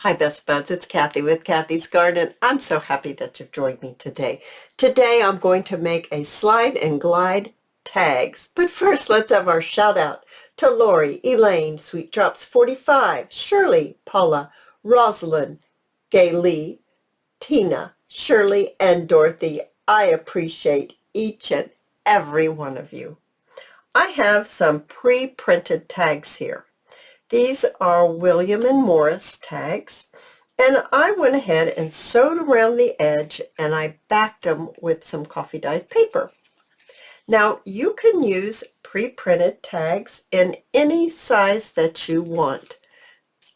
Hi, Best Buds. It's Cathy with Cathy's Garden. I'm so happy that you've joined me today. Today, I'm going to make a slide and glide tags. But first, let's have our shout out to Lori, Elaine, Sweet Drops 45, Shirley, Paula, Rosalind, Gaylee, Tina, Shirley, and Dorothy. I appreciate each and every one of you. I have some pre-printed tags here. These are William and Morris tags, and I went ahead and sewed around the edge and I backed them with some coffee dyed paper. Now you can use pre-printed tags in any size that you want.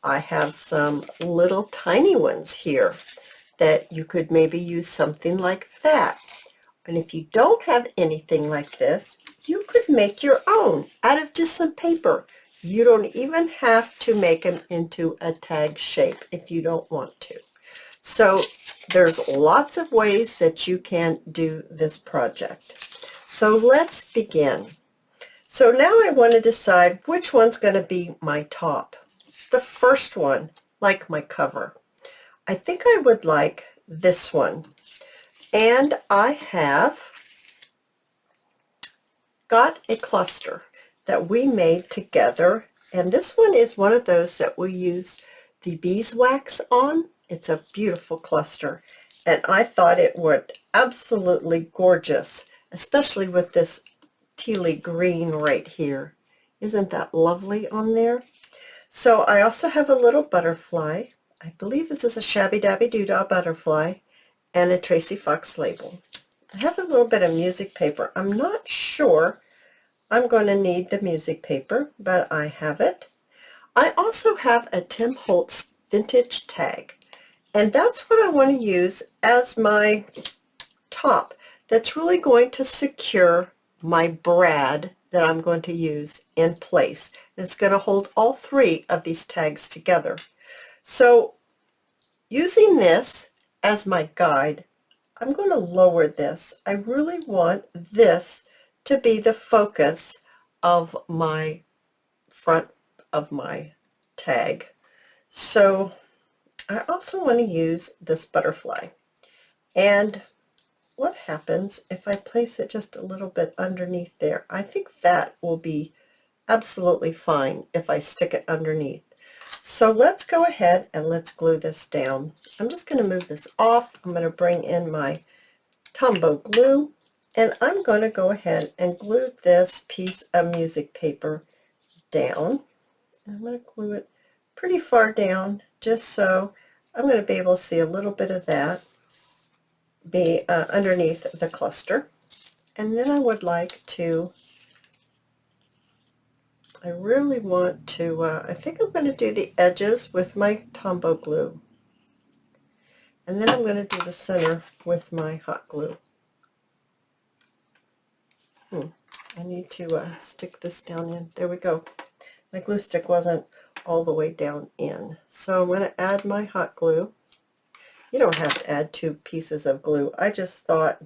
I have some little tiny ones here that you could maybe use something like that. And if you don't have anything like this, you could make your own out of just some paper. You don't even have to make them into a tag shape if you don't want to. So there's lots of ways that you can do this project. So let's begin. So now I want to decide which one's going to be my top. The first one, like my cover. I think I would like this one. And I have got a cluster that we made together, and this one is one of those that we use the beeswax on. It's a beautiful cluster, and I thought it would absolutely gorgeous, especially with this tealy green right here. Isn't that lovely on there? So I also have a little butterfly. I believe this is a Shabby Dabby Doodah butterfly, and a Tracy Fox label. I have a little bit of music paper. I'm not sure I'm going to need the music paper, but I have it. I also have a Tim Holtz vintage tag, and that's what I want to use as my top. That's really going to secure my brad that I'm going to use in place. It's going to hold all three of these tags together. So using this as my guide, I'm going to lower this. I really want this to be the focus of my front of my tag. So I also want to use this butterfly. And what happens if I place it just a little bit underneath there? I think that will be absolutely fine if I stick it underneath. So let's go ahead and let's glue this down. I'm just going to move this off. I'm going to bring in my Tombow glue, and I'm going to go ahead and glue this piece of music paper down. I'm going to glue it pretty far down just so I'm going to be able to see a little bit of that be underneath the cluster. And then I would like to, I really want to, I think I'm going to do the edges with my Tombow glue. And then I'm going to do the center with my hot glue. I need to stick this down in. There we go. My glue stick wasn't all the way down in. So I'm going to add my hot glue. You don't have to add 2 pieces of glue. I just thought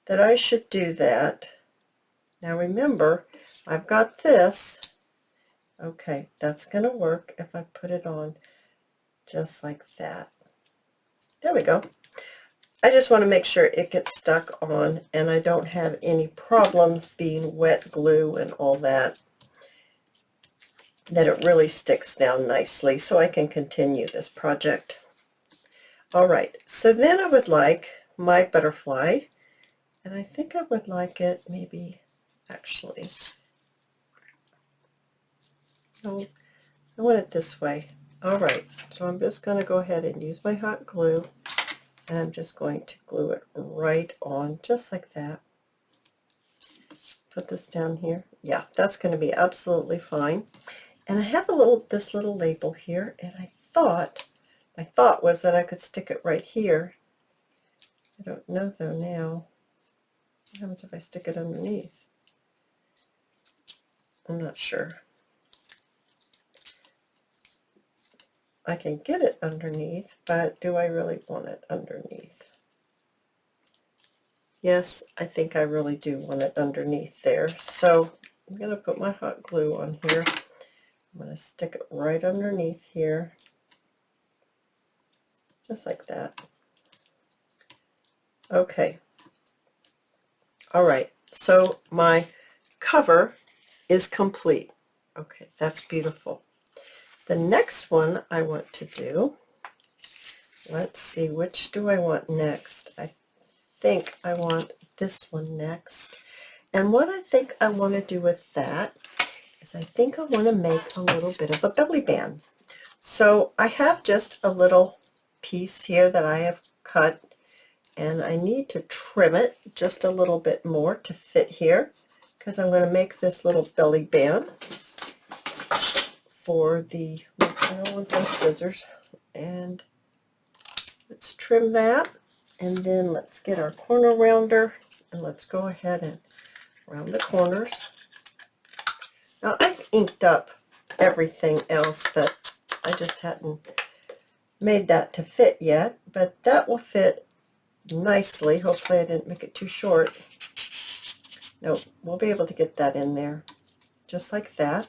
that I should do that. Now remember, I've got this. Okay, that's going to work if I put it on just like that. There we go. I just want to make sure it gets stuck on and I don't have any problems being wet glue and all that, that it really sticks down nicely so I can continue this project. All right, so then I would like my butterfly, and I think I would like it maybe actually, no, I want it this way. All right, so I'm just going to go ahead and use my hot glue, and I'm just going to glue it right on, just like that. Put this down here. Yeah, that's going to be absolutely fine. And I have this little label here, and my thought was that I could stick it right here. I don't know though now. What happens if I stick it underneath? I'm not sure. I can get it underneath, but do I really want it underneath? Yes, I think I really do want it underneath there. So I'm going to put my hot glue on here. I'm going to stick it right underneath here. just like that. Okay. All right, so my cover is complete. Okay, that's beautiful. The next one I want to do, let's see, which do I want next? I think I want this one next. And what I think I want to do with that is I think I want to make a little bit of a belly band. So I have just a little piece here that I have cut, and I need to trim it just a little bit more to fit here, because I'm going to make this little belly band for the, I don't want those scissors, and let's trim that, and then let's get our corner rounder, and let's go ahead and round the corners. Now I've inked up everything else, but I just hadn't made that to fit yet, but that will fit nicely. Hopefully I didn't make it too short. No, we'll be able to get that in there just like that.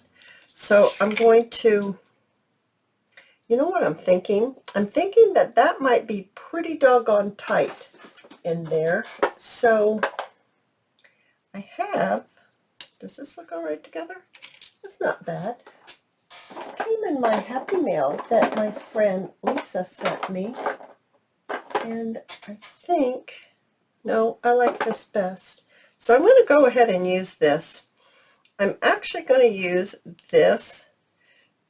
So I'm going to, you know what I'm thinking? I'm thinking that that might be pretty doggone tight in there. So I have, does this look all right together? It's not bad. This came in my Happy Mail that my friend Lisa sent me. And I think, no, I like this best. So I'm going to go ahead and use this. I'm actually going to use this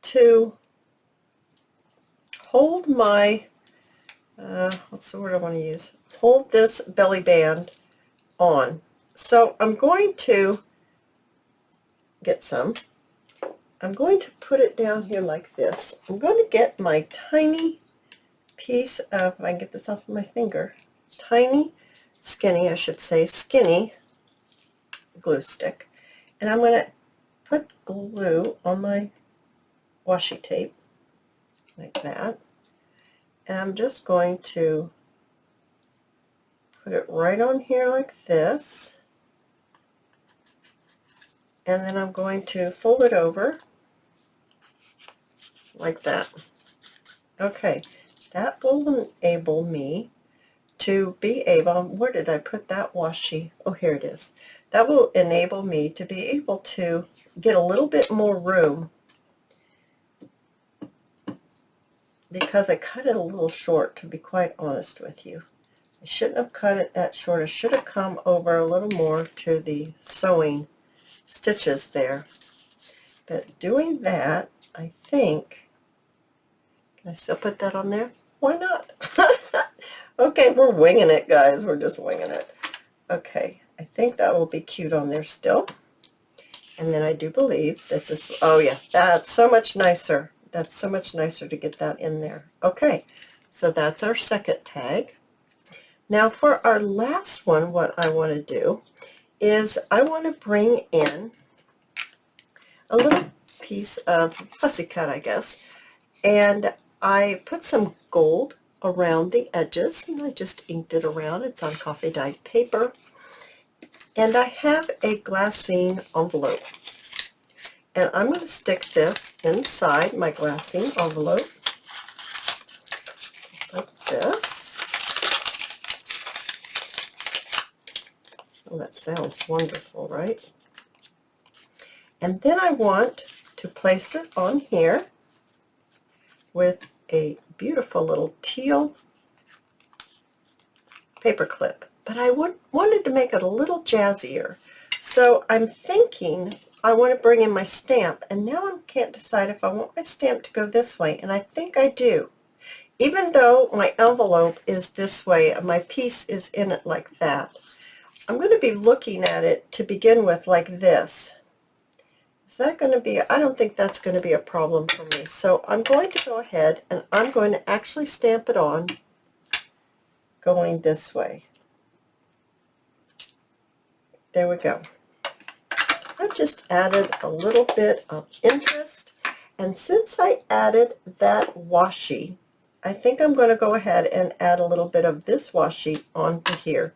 to hold my, what's the word I want to use? Hold this belly band on. So I'm going to get some. I'm going to put it down here like this. I'm going to get my tiny piece of, if I can get this off of my finger, skinny glue stick. And I'm going to put glue on my washi tape like that. And I'm just going to put it right on here like this. And then I'm going to fold it over like that. Okay, that will enable me to be able, where did I put that washi? Oh, here it is. That will enable me to be able to get a little bit more room, because I cut it a little short, to be quite honest with you. I shouldn't have cut it that short. I should have come over a little more to the sewing stitches there. But doing that, I think, can I still put that on there? Why not? Okay, we're winging it, guys. We're just winging it. Okay, I think that will be cute on there still. And then I do believe that's this. Oh yeah, that's so much nicer. That's so much nicer to get that in there. Okay, so that's our second tag. Now for our last one, what I want to do is I want to bring in a little piece of fussy cut, I guess, and I put some gold around the edges, and I just inked it around. It's on coffee dyed paper, and I have a glassine envelope, and I'm going to stick this inside my glassine envelope just like this. Oh, that sounds wonderful, right? And then I want to place it on here with a beautiful little teal paper clip. But I wanted to make it a little jazzier. So I'm thinking I want to bring in my stamp, and now I can't decide if I want my stamp to go this way, and I think I do. Even though my envelope is this way and my piece is in it like that, I'm going to be looking at it to begin with like this. Is that going to be, I don't think that's going to be a problem for me. So I'm going to go ahead and I'm going to actually stamp it on going this way. There we go. I just added a little bit of interest, and since I added that washi, I think I'm going to go ahead and add a little bit of this washi onto here.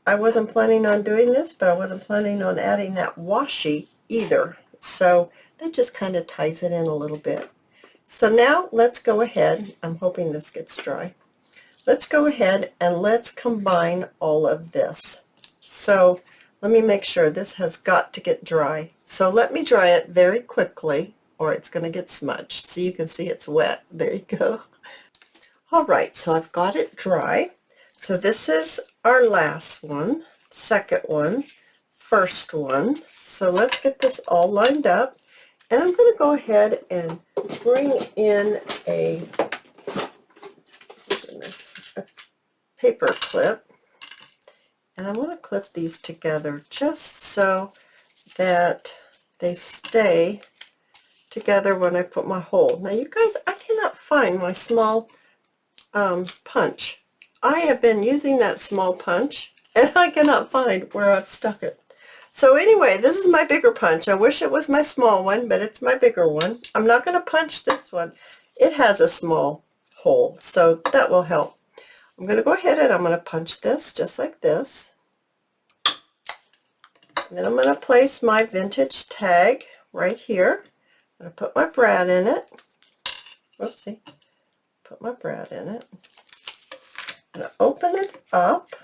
I wasn't planning on doing this, but I wasn't planning on adding that washi either, so that just kind of ties it in a little bit. So now let's go ahead, I'm hoping this gets dry. Let's go ahead and let's combine all of this. So let me make sure this has got to get dry. So let me dry it very quickly or it's going to get smudged. So you can see it's wet. There you go. All right, so I've got it dry. So this is our last one, second one, first one. So let's get this all lined up. And I'm going to go ahead and bring in a paper clip. And I want to clip these together just so that they stay together when I put my hole. Now you guys, I cannot find my small punch. I have been using that small punch and I cannot find where I've stuck it. So anyway, this is my bigger punch. I wish it was my small one, but it's my bigger one. I'm not going to punch this one. It has a small hole, so that will help. I'm going to go ahead and I'm going to punch this just like this. And then I'm going to place my vintage tag right here. I'm going to put my brad in it. Whoopsie. Put my brad in it. I'm going to open it up.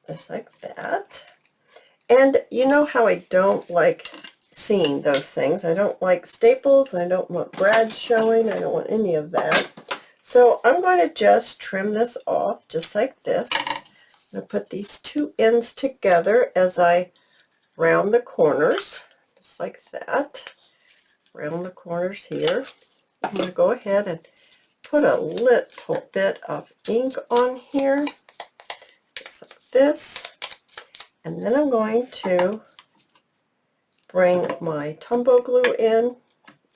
Just like that. And you know how I don't like seeing those things. I don't like staples. I don't want brad showing. I don't want any of that. So I'm going to just trim this off just like this. I'm going to put these two ends together as I round the corners, just like that. Round the corners here. I'm going to go ahead and put a little bit of ink on here, just like this. And then I'm going to bring my Tumbo glue in.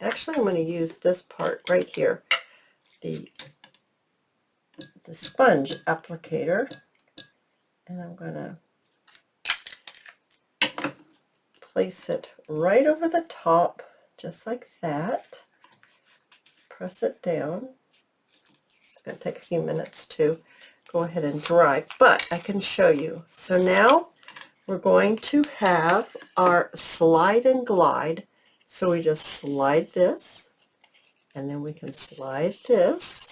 Actually, I'm going to use this part right here, the sponge applicator. And I'm going to place it right over the top, just like that. Press it down. It's going to take a few minutes to go ahead and dry, but I can show you. So now we're going to have our slide and glide. So we just slide this, and then we can slide this.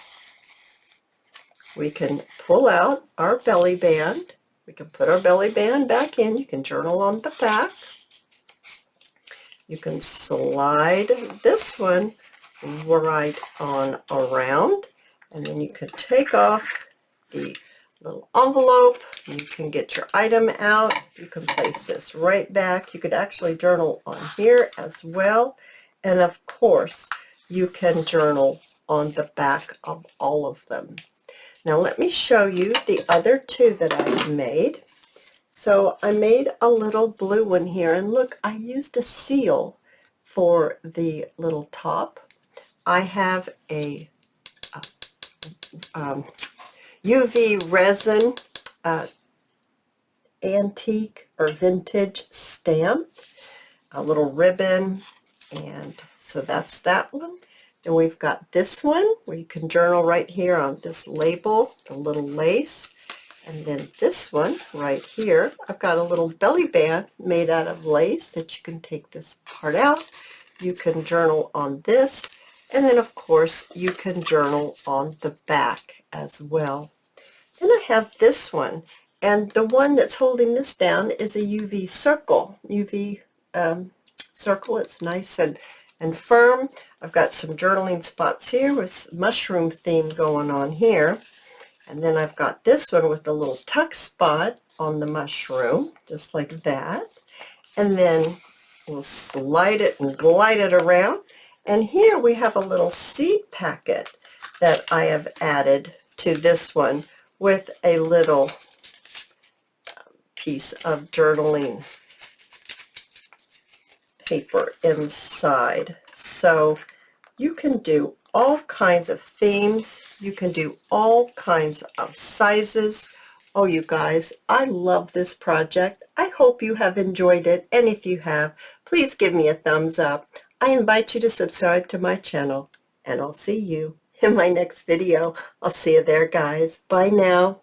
We can pull out our belly band. We can put our belly band back in. You can journal on the back. You can slide this one right on around, and then you can take off the little envelope. You can get your item out. You can place this right back. You could actually journal on here as well. And of course, you can journal on the back of all of them. Now let me show you the other two that I've made. So I made a little blue one here, and look, I used a seal for the little top. I have a UV resin antique or vintage stamp, a little ribbon, and so that's that one. And we've got this one where you can journal right here on this label, the little lace. And then this one right here, I've got a little belly band made out of lace that you can take this part out. You can journal on this. And then of course you can journal on the back as well. Then I have this one, and the one that's holding this down is a UV circle. Circle, it's nice and firm. I've got some journaling spots here with mushroom theme going on here. And then I've got this one with a little tuck spot on the mushroom, just like that. And then we'll slide it and glide it around. And here we have a little seed packet that I have added to this one with a little piece of journaling paper inside. So you can do all kinds of themes. You can do all kinds of sizes. Oh, you guys, I love this project. I hope you have enjoyed it. And if you have, please give me a thumbs up. I invite you to subscribe to my channel, and I'll see you in my next video. I'll see you there, guys. Bye now.